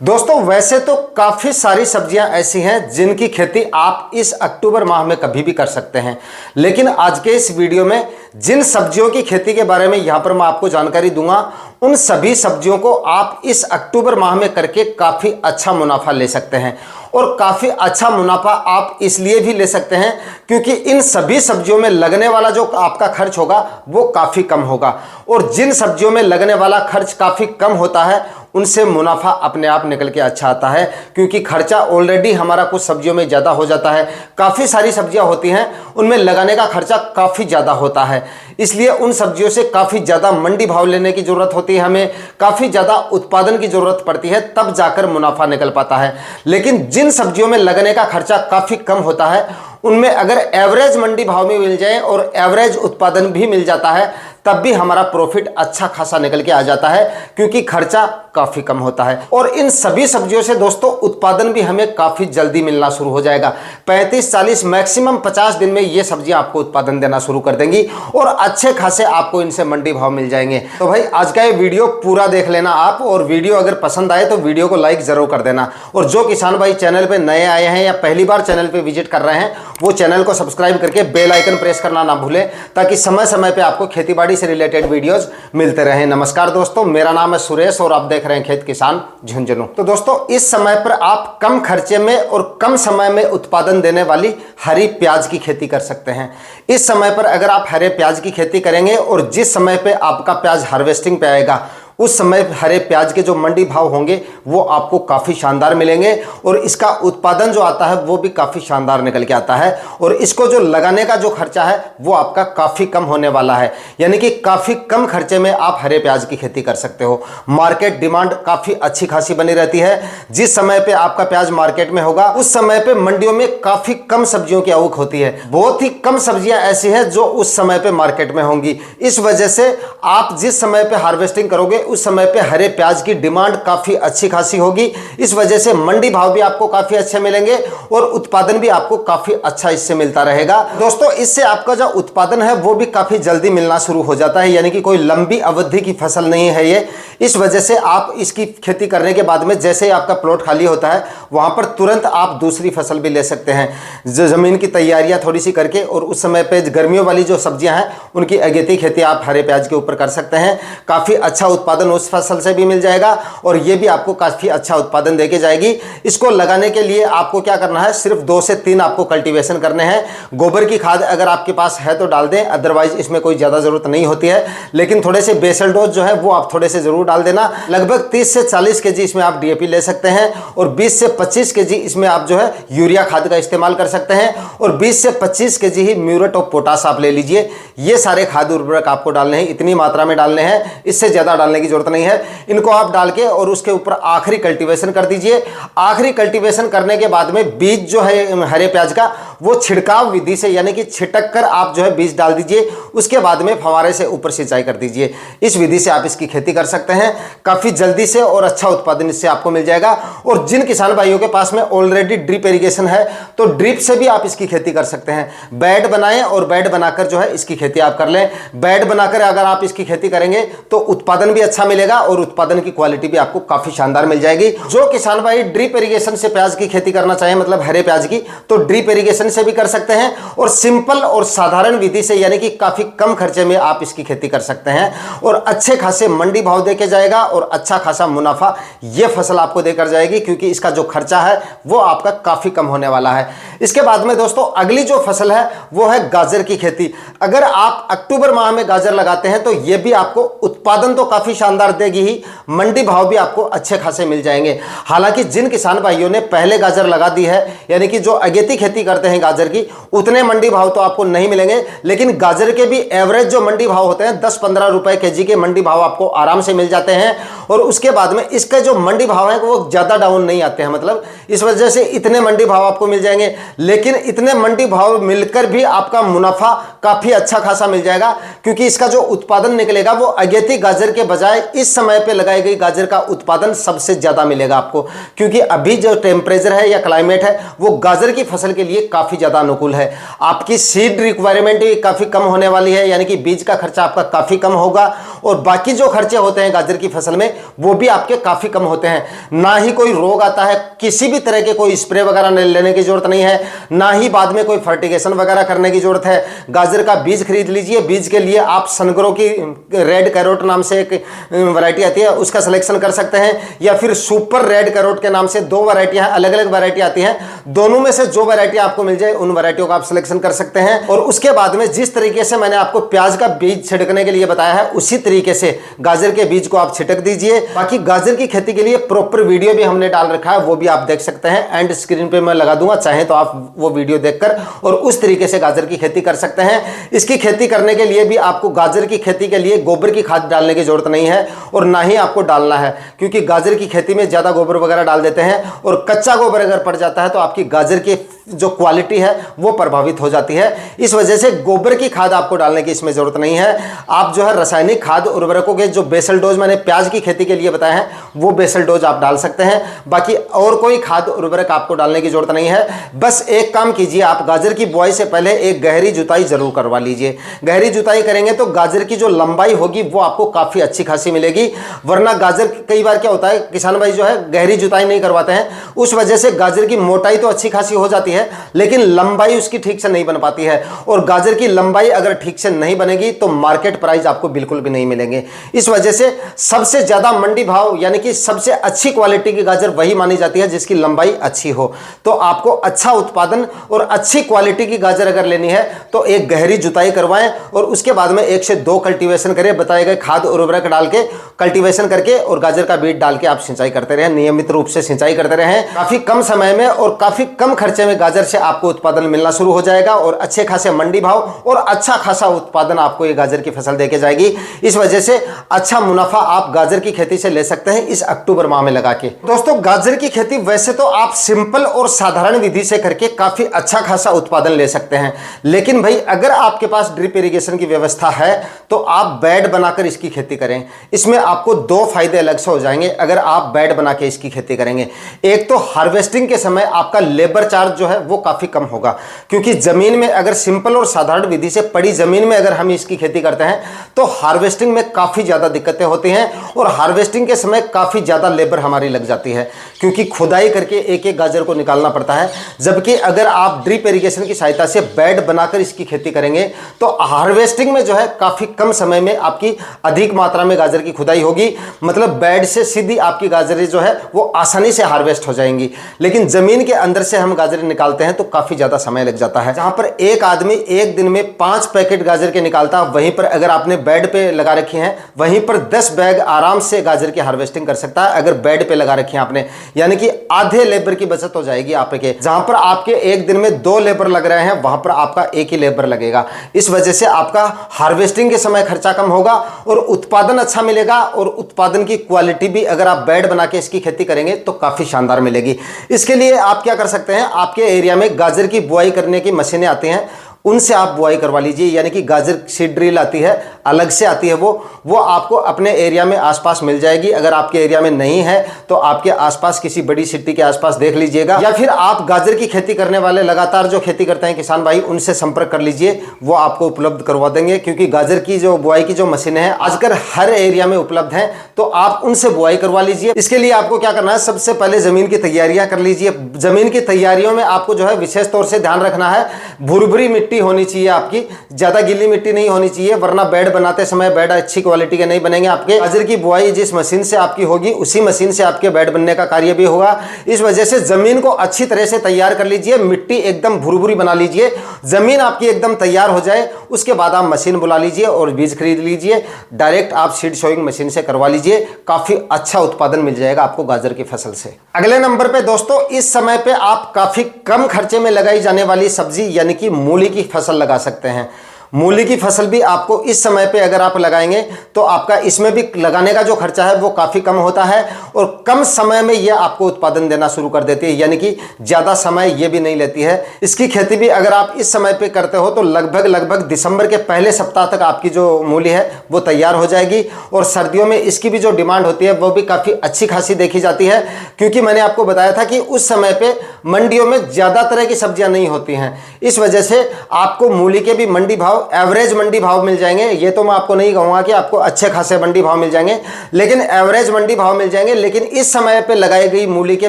दोस्तों वैसे तो काफ़ी सारी सब्जियां ऐसी हैं जिनकी खेती आप इस अक्टूबर माह में कभी भी कर सकते हैं, लेकिन आज के इस वीडियो में जिन सब्जियों की खेती के बारे में यहां पर मैं आपको जानकारी दूंगा, उन सभी सब्जियों को आप इस अक्टूबर माह में करके काफ़ी अच्छा मुनाफा ले सकते हैं। और काफ़ी अच्छा मुनाफा आप इसलिए भी ले सकते हैं क्योंकि इन सभी सब्जियों में लगने वाला जो आपका खर्च होगा वो काफ़ी कम होगा, और जिन सब्जियों में लगने वाला खर्च काफ़ी कम होता है उनसे मुनाफा अपने आप निकल के अच्छा आता है, क्योंकि खर्चा ऑलरेडी हमारा कुछ सब्जियों में ज़्यादा हो जाता है। काफ़ी सारी सब्जियां होती हैं उनमें लगाने का खर्चा काफ़ी ज़्यादा होता है, इसलिए उन सब्जियों से काफ़ी ज़्यादा मंडी भाव लेने की ज़रूरत होती है, हमें काफ़ी ज़्यादा उत्पादन की ज़रूरत पड़ती है, तब जाकर मुनाफा निकल पाता है। लेकिन जिन सब्जियों में लगने का खर्चा काफ़ी कम होता है उनमें अगर एवरेज मंडी भाव में मिल जाए और एवरेज उत्पादन भी मिल जाता है तब भी हमारा प्रॉफिट अच्छा खासा निकल के आ जाता है, क्योंकि खर्चा काफ़ी कम होता है। और इन सभी सब्जियों से दोस्तों उत्पादन भी हमें काफ़ी जल्दी मिलना शुरू हो जाएगा। 35-40 मैक्सिमम 50 दिन में ये सब्जियां आपको उत्पादन देना शुरू कर देंगी और अच्छे खासे आपको इनसे मंडी भाव मिल जाएंगे। तो भाई आज का ये वीडियो पूरा देख लेना आप, और वीडियो अगर पसंद आए तो वीडियो को लाइक ज़रूर कर देना। और जो किसान भाई चैनल पर नए आए हैं या पहली बार चैनल पर विजिट कर रहे हैं वो चैनल को सब्सक्राइब करके बेल आइकन प्रेस करना ना भूलें, ताकि समय समय पर आपको खेती से रिलेटेड वीडियोस मिलते रहें। नमस्कार दोस्तों, मेरा नाम है सुरेश और आप देख रहे हैं खेत किसान झुंझुनू। तो दोस्तों इस समय पर आप कम खर्चे में और कम समय में उत्पादन देने वाली हरी प्याज की खेती कर सकते हैं। इस समय पर अगर आप हरे प्याज की खेती करेंगे और जिस समय पे आपका प्याज हार्वेस्टिंग पे आएगा उस समय हरे प्याज के जो मंडी भाव होंगे वो आपको काफ़ी शानदार मिलेंगे, और इसका उत्पादन जो आता है वो भी काफ़ी शानदार निकल के आता है, और इसको जो लगाने का जो खर्चा है वो आपका काफ़ी कम होने वाला है। यानी कि काफ़ी कम खर्चे में आप हरे प्याज की खेती कर सकते हो। मार्केट डिमांड काफ़ी अच्छी खासी बनी रहती है। जिस समय पर आपका प्याज मार्केट में होगा उस समय पर मंडियों में काफ़ी कम सब्जियों की आवक होती है। बहुत ही कम सब्जियाँ ऐसी हैं जो उस समय पर मार्केट में होंगी। इस वजह से आप जिस समय पर हार्वेस्टिंग करोगे उस समय पे हरे प्याज की डिमांड काफी अच्छी खासी होगी। इस वजह से मंडी भाव भी आपको काफी अच्छे मिलेंगे और उत्पादन भी आपको काफी अच्छा इससे मिलता रहेगा। दोस्तों इससे आपका जो उत्पादन है वो भी काफी जल्दी मिलना शुरू हो जाता है, यानी कि कोई लंबी अवधि की फसल नहीं है ये। इस वजह से आप इसकी खेती करने के बाद में जैसे ही आपका प्लॉट खाली होता है वहां पर तुरंत आप दूसरी फसल भी ले सकते हैं, जो जमीन की तैयारियां थोड़ी सी करके, और उस समय पे गर्मियों वाली जो सब्जियां हैं उनकी अगेती खेती आप हरे प्याज के ऊपर कर सकते हैं। काफी अच्छा उत्पादन उस फसल से भी मिल जाएगा और ये भी आपको काफी अच्छा उत्पादन देके जाएगी। इसको लगाने के लिए आपको क्या करना है, सिर्फ 2 से 3 आपको कल्टीवेशन करने हैं। गोबर की खाद अगर आपके पास है तो डाल दें, अदरवाइज इसमें कोई ज्यादा जरूरत नहीं होती है, लेकिन थोड़े से बेसल डोज जो है वो आप थोड़े से जरूर डाल देना। लगभग 30 से 40 केजी इसमें आप डीएपी ले सकते हैं, और 20 से 25 केजी इसमें आप जो है यूरिया खाद का इस्तेमाल कर सकते हैं, और 20 से 25 KG he muriate of potash आप ले लीजिए। ये सारे खाद उर्वरक आपको डालने हैं, इतनी मात्रा में डालने हैं, इससे ज्यादा डालने की जरूरत नहीं है। इनको आप डाल के और उसके ऊपर आखिरी कल्टीवेशन कर दीजिए। आखिरी कल्टीवेशन करने के बाद में बीज जो है हरे प्याज का वो छिड़काव विधि से, यानी कि छिटक कर आप जो है बीज डाल दीजिए, उसके बाद में फव्वारे से ऊपर सिंचाई कर दीजिए। इस विधि से आप इसकी खेती कर सकते हैं काफी जल्दी से, और अच्छा उत्पादन इससे आपको मिल जाएगा। और जिन किसान भाइयों के पास में ऑलरेडी ड्रिप इरिगेशन है तो ड्रिप से भी आप इसकी खेती कर सकते हैं। बेड बनाएं और बेड बनाकर जो है इसकी खेती आप कर लें। बेड बनाकर अगर आप इसकी खेती करेंगे तो उत्पादन भी अच्छा मिलेगा और उत्पादन की क्वालिटी भी आपको काफी शानदार मिल जाएगी। जो किसान भाई ड्रिप इरिगेशन से प्याज की खेती करना चाहे, मतलब हरे प्याज की, तो ड्रिप इरिगेशन से भी कर सकते हैं, और सिंपल और साधारण विधि से यानी कि काफी कम खर्चे में आप इसकी खेती कर सकते हैं, और अच्छे खासे मंडी भाव देके जाएगा और अच्छा खासा मुनाफा ये फसल आपको देकर जाएगी, क्योंकि इसका जो खर्चा है वो आपका काफी कम होने वाला है। इसके बाद में दोस्तों अगली जो फसल है वो है गाजर की खेती। अगर आप अक्टूबर माह में गाजर लगाते हैं तो ये भी आपको उत्पादन तो काफी शानदार देगी ही, मंडी भाव भी आपको अच्छे खासे मिल जाएंगे। हालांकि जिन किसान भाइयों ने पहले गाजर लगा दी है, यानी कि जो अगेती खेती करते हैं गाजर की, उतने मंडी भाव तो आपको नहीं मिलेंगे, लेकिन गाजर के भी एवरेज जो मंडी भाव होते हैं 10-15 रुपए केजी के मंडी भाव आपको आराम से मिल जाते हैं, और उसके बाद में इसके जो मंडी भाव है वो ज्यादा डाउन नहीं आते हैं। मतलब इस वजह से इतने मंडी भाव आपको मिल जाएंगे, लेकिन इतने मंडी भाव मिलकर भी आपका मुनाफा काफी अच्छा खासा मिल जाएगा, क्योंकि इसका जो उत्पादन निकलेगा वो अगेती गाजर के बजाय इस समय पे लगाई गई गाजर का उत्पादन सबसे ज्यादा मिलेगा आपको, क्योंकि अभी जो टेम्परेचर है या क्लाइमेट है वो गाजर की फसल के लिए काफी ज्यादा अनुकूल है। आपकी सीड रिक्वायरमेंट भी काफी कम होने वाली है, यानी कि बीज का खर्चा आपका काफी कम होगा, और बाकी जो खर्चे होते हैं गाजर की फसल में वो भी आपके काफी कम होते हैं। ना ही कोई रोग आता है, किसी भी तरह के कोई स्प्रे वगैरह लेने की जरूरत नहीं है, ना ही बाद में कोई फर्टिगेशन वगैरह करने की जरूरत है। गाजर का बीज खरीद लीजिए, बीज के लिए आप सनग्रो की रेड कैरोट नाम से एक वैरायटी आती है, उसका सिलेक्शन कर सकते हैं, या फिर सुपर रेड कैरोट के नाम से दो वैरायटियां, अलग अलग वैरायटी आती हैं, दोनों में से जो वैरायटी आपको मिल जाए उन वैरायटियों का आप सिलेक्शन कर सकते हैं। और उसके बाद में जिस तरीके से मैंने आपको प्याज का बीज छिड़कने के लिए बताया है उसी तरीके से गाजर के बीज को आप छिड़क दीजिए। बाकी गाजर की खेती के लिए प्रॉपर वीडियो भी हमने डाल रखा है, वो भी आप देख सकते हैं, एंड स्क्रीन पे मैं लगा दूंगा, चाहे तो आप वो वीडियो देखकर और उस तरीके से गाजर की खेती कर सकते हैं। इसकी खेती करने के लिए भी आपको गाजर की खेती के लिए गोबर की खाद डालने की जरूरत नहीं है और ना ही आपको डालना है, क्योंकि गाजर की खेती में ज्यादा गोबर वगैरह डाल देते हैं और कच्चा गोबर अगर पड़ जाता है तो आपकी गाजर की जो क्वालिटी है वो प्रभावित हो जाती है। इस वजह से गोबर की खाद आपको डालने की इसमें जरूरत नहीं है। आप जो है रासायनिक खाद उर्वरकों के जो बेसल डोज मैंने प्याज की खेती के लिए बताया है वो बेसल डोज आप डाल सकते हैं। बाकी और कोई खाद उर्वरक आपको डालने की जरूरत नहीं है। बस एक काम कीजिए, आप गाजर की बुआई से पहले एक गहरी जुताई जरूर करवा लीजिए। गहरी जुताई करेंगे तो गाजर की जो लंबाई होगी वो आपको काफी अच्छी खासी मिलेगी। वरना गाजर कई बार क्या होता है, किसान भाई जो है गहरी जुताई नहीं करवाते हैं, उस वजह से गाजर की मोटाई तो अच्छी खासी हो जाती है लेकिन लंबाई उसकी ठीक से नहीं बन पाती है। और गाजर की लंबाई अगर ठीक से नहीं बनेगी तो मार्केट प्राइस आपको बिल्कुल भी नहीं मिलेंगे। इस वजह से सबसे ज्यादा मंडी भाव यानी कि सबसे अच्छी क्वालिटी की गाजर वही मानी जाती है जिसकी लंबाई अच्छी हो। तो आपको अच्छा उत्पादन और अच्छी क्वालिटी की गाजर अगर लेनी है तो एक गहरी जुताई करवाएं और उसके बाद में 1 से 2 कल्टीवेशन करें, बताए गए खाद उर्वरक डाल के कल्टीवेशन करके और गाजर का बीज डाल के आप सिंचाई करते रहें, नियमित रूप से सिंचाई करते रहें। काफी कम समय में और काफी कम खर्चे में गाजर से आपको उत्पादन मिलना शुरू हो जाएगा और अच्छे खासे मंडी भाव और अच्छा खासा उत्पादन आपको ये गाजर की फसल देके जाएगी। इस वजह से अच्छा मुनाफा आप गाजर की खेती से ले सकते हैं इस अक्टूबर माह में लगा के। दोस्तों, गाजर की खेती वैसे तो आप सिंपल और साधारण विधि से करके काफी अच्छा खासा उत्पादन ले सकते हैं, लेकिन भाई अगर आपके पास ड्रिप इरिगेशन की व्यवस्था है तो आप बेड बनाकर इसकी खेती करें। इसमें आपको 2 फायदे अलग से हो जाएंगे अगर आप बेड बना के इसकी खेती करेंगे। एक तो हार्वेस्टिंग के समय आपका लेबर चार्ज जो है वो काफी कम होगा, क्योंकि जमीन में अगर सिंपल और साधारण विधि से पड़ी जमीन में अगर हम इसकी खेती करते हैं तो हार्वेस्टिंग में काफी ज्यादा दिक्कतें होती हैं और हार्वेस्टिंग के समय काफी ज्यादा लेबर हमारी लग जाती है, क्योंकि खुदाई करके एक एक गाजर को निकालना पड़ता है। जबकि अगर आप ड्रिप इरिगेशन की सहायता से बेड बनाकर इसकी खेती करेंगे तो हार्वेस्टिंग में जो है काफी कम समय में आपकी अधिक मात्रा में गाजर की खुदाई होगी, मतलब बेड से सीधी आपकी गाजरें जो है वो आसानी से हार्वेस्ट हो जाएंगी। लेकिन जमीन के अंदर से हम गाजरें निकालते हैं तो काफी ज्यादा समय लग जाता है। जहां पर एक आदमी एक दिन में 5 पैकेट गाजर के निकालता है, वहीं पर अगर आपने बेड पे लगा रखी हैं वहीं पर 10 बैग आराम से गाजर की हार्वेस्टिंग कर सकता है अगर बेड पे लगा रखी है आपने, यानी कि आधे लेबर की बचत हो जाएगी आपके। जहां पर आपके एक दिन में 2 लेबर लग रहे हैं वहां पर आपका एक ही लेबर लगेगा। इस वजह से आपका हार्वेस्टिंग के समय खर्चा कम होगा और उत्पादन अच्छा मिलेगा और उत्पादन की क्वालिटी भी अगर आप बेड बना के इसकी खेती करेंगे तो काफी शानदार मिलेगी। इसके लिए आप क्या कर सकते हैं, आपके एरिया में गाजर की बुआई करने की मशीनें आती हैं, उनसे आप बुआई करवा लीजिए, यानी कि गाजर सीड ड्रिल आती है, अलग से आती है वो आपको अपने एरिया में आसपास मिल जाएगी। अगर आपके एरिया में नहीं है तो आपके आसपास किसी बड़ी सिटी के आसपास देख लीजिएगा, या फिर आप गाजर की खेती करने वाले लगातार जो खेती करते हैं किसान भाई उनसे संपर्क कर लीजिए, वो आपको उपलब्ध करवा देंगे। क्योंकि गाजर की जो बुआई की जो मशीनें हैं आजकल हर एरिया में उपलब्ध हैं, तो आप उनसे बुआई करवा लीजिए। इसके लिए आपको क्या करना है, सबसे पहले जमीन की तैयारियां कर लीजिए। जमीन की तैयारियों में आपको जो है विशेष तौर से ध्यान रखना है, भुरभुरी मिट्टी होनी चाहिए आपकी, ज्यादा गीली मिट्टी नहीं होनी चाहिए, वरना बेड बनाते समय बेड अच्छी क्वालिटी के नहीं बनेंगे आपके। गाजर की बुआई जिस मशीन से आपकी होगी उसी मशीन से आपके बेड बनने का कार्य भी होगा। इस वजह से जमीन को अच्छी तरह से तैयार कर लीजिए, मिट्टी एकदम भुरभुरी बना लीजिए। जमीन आपकी एकदम तैयार हो जाए उसके बाद आप मशीन बुला लीजिए और बीज खरीद लीजिए, डायरेक्ट आप सीड सोइंग मशीन से करवा लीजिए, काफी अच्छा उत्पादन मिल जाएगा आपको गाजर की फसल से। अगले नंबर पे दोस्तों, इस समय पे आप काफी कम खर्चे में लगाई जाने वाली सब्जी यानी कि मूली की फसल लगा सकते हैं। मूली की फसल भी आपको इस समय पे अगर आप लगाएंगे तो आपका इसमें भी लगाने का जो खर्चा है वो काफ़ी कम होता है और कम समय में ये आपको उत्पादन देना शुरू कर देती है, यानी कि ज़्यादा समय ये भी नहीं लेती है। इसकी खेती भी अगर आप इस समय पे करते हो तो लगभग दिसंबर के पहले सप्ताह तक आपकी जो मूली है वो तैयार हो जाएगी। और सर्दियों में इसकी भी जो डिमांड होती है वो भी काफ़ी अच्छी खासी देखी जाती है, क्योंकि मैंने आपको बताया था कि उस समय पर मंडियों में ज़्यादा तरह की सब्जियाँ नहीं होती हैं। इस वजह से आपको मूली के भी मंडी भाव भाव एवरेज मंडी भाव मिल जाएंगे। ये तो मैं आपको नहीं कहूंगा कि आपको अच्छे खासे मंडी भाव मिल जाएंगे, लेकिन एवरेज मंडी भाव मिल जाएंगे। लेकिन इस समय पे लगाई गई मूली के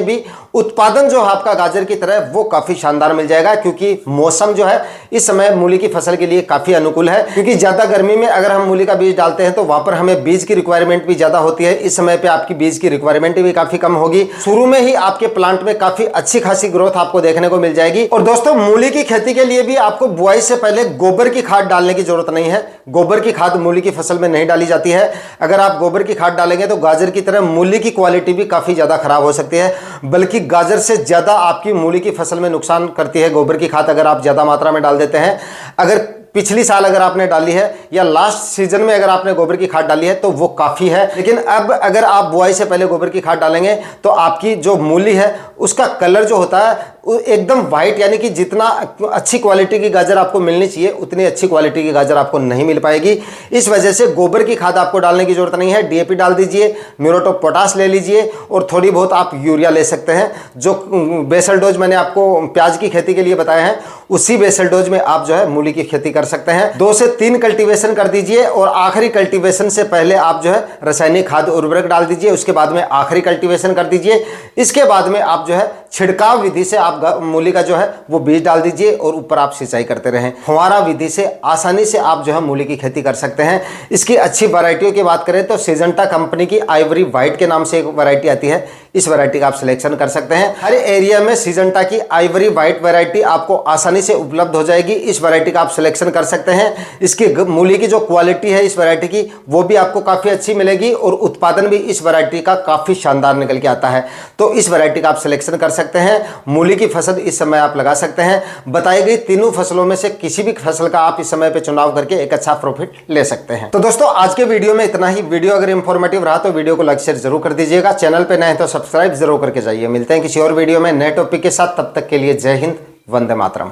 भी उत्पादन जो है आपका गाजर की तरह वो काफी शानदार मिल जाएगा, क्योंकि मौसम जो है इस समय मूली की फसल के लिए काफी अनुकूल है। क्योंकि ज्यादा गर्मी में अगर हम मूली का बीज डालते हैं तो वहां पर हमें बीज की रिक्वायरमेंट भी ज्यादा होती है। इस समय पे आपकी बीज की रिक्वायरमेंट भी काफी कम होगी। शुरू में ही आपके प्लांट में काफी अच्छी खासी ग्रोथ आपको देखने को मिल जाएगी। और दोस्तों, मूली की खेती के लिए भी आपको बुआई से पहले गोबर की खाद डालने की जरूरत नहीं है। गोबर की खाद मूली की फसल में नहीं डाली जाती है। अगर आप गोबर की खाद डालेंगे तो गाजर की तरह मूली की क्वालिटी भी काफी ज्यादा खराब हो सकती है, बल्कि गाजर से ज्यादा आपकी मूली की फसल में नुकसान करती है गोबर की खाद अगर आप ज्यादा मात्रा में डाल देते हैं। अगर पिछली साल अगर आपने डाली है या लास्ट सीजन में अगर आपने गोबर की खाद डाली है तो वो काफी है। लेकिन अब अगर आप बुआई से पहले गोबर की खाद डालेंगे तो आपकी जो मूली है उसका कलर जो होता है एकदम व्हाइट, यानी कि जितना अच्छी क्वालिटी की गाजर आपको मिलनी चाहिए उतनी अच्छी क्वालिटी की गाजर आपको नहीं मिल पाएगी। इस वजह से गोबर की खाद आपको डालने की जरूरत नहीं है। डीएपी डाल दीजिए, म्यूरेट ऑफ पोटाश ले लीजिए और थोड़ी बहुत आप यूरिया ले सकते हैं। जो बेसल डोज मैंने आपको प्याज की खेती के लिए बताया है उसी बेसल डोज में आप जो है मूली की खेती कर सकते हैं। 2 से 3 कल्टीवेशन कर दीजिए और आखिरी कल्टीवेशन से पहले आप जो है रासायनिक खाद उर्वरक डाल दीजिए। उसके बाद में आखिरी कल्टीवेशन कर दीजिए। इसके बाद में आप जो है छिड़काव विधि से आप मूली का जो है वो बीज डाल दीजिए और ऊपर आप सिंचाई करते रहें। फुहारा विधि से आसानी से आप जो है मूली की खेती कर सकते हैं। इसकी अच्छी वैरायटियों की बात करें तो सिजेंटा कंपनी की आइवरी व्हाइट के नाम से एक वैरायटी आती है, इस वैरायटी का आप सिलेक्शन कर सकते हैं। हर एरिया में सिजेंटा की आइवरी व्हाइट वैरायटी आपको आसानी से उपलब्ध हो जाएगी। इस वैरायटी का आप सिलेक्शन कर सकते हैं। इसकी मूली की जो क्वालिटी है इस वैरायटी की वो भी आपको काफी अच्छी मिलेगी और उत्पादन भी इस वैरायटी का काफी शानदार निकल के आता है। तो इस वैरायटी का आप सिलेक्शन कर सकते हैं। मूली की फसल इस समय आप लगा सकते हैं। बताई गई तीनों फसलों में से किसी भी फसल का आप इस समय पे चुनाव करके एक अच्छा प्रॉफिट ले सकते हैं। तो दोस्तों, आज के वीडियो में इतना ही। वीडियो अगर इंफॉर्मेटिव रहा तो वीडियो को लाइक शेयर जरूर कर दीजिएगा। चैनल पे नए हैं तो सब्सक्राइब जरूर करके जाइए। मिलते हैं किसी और वीडियो में नए टॉपिक के साथ। तब तक के लिए जय हिंद, वंदे मातरम।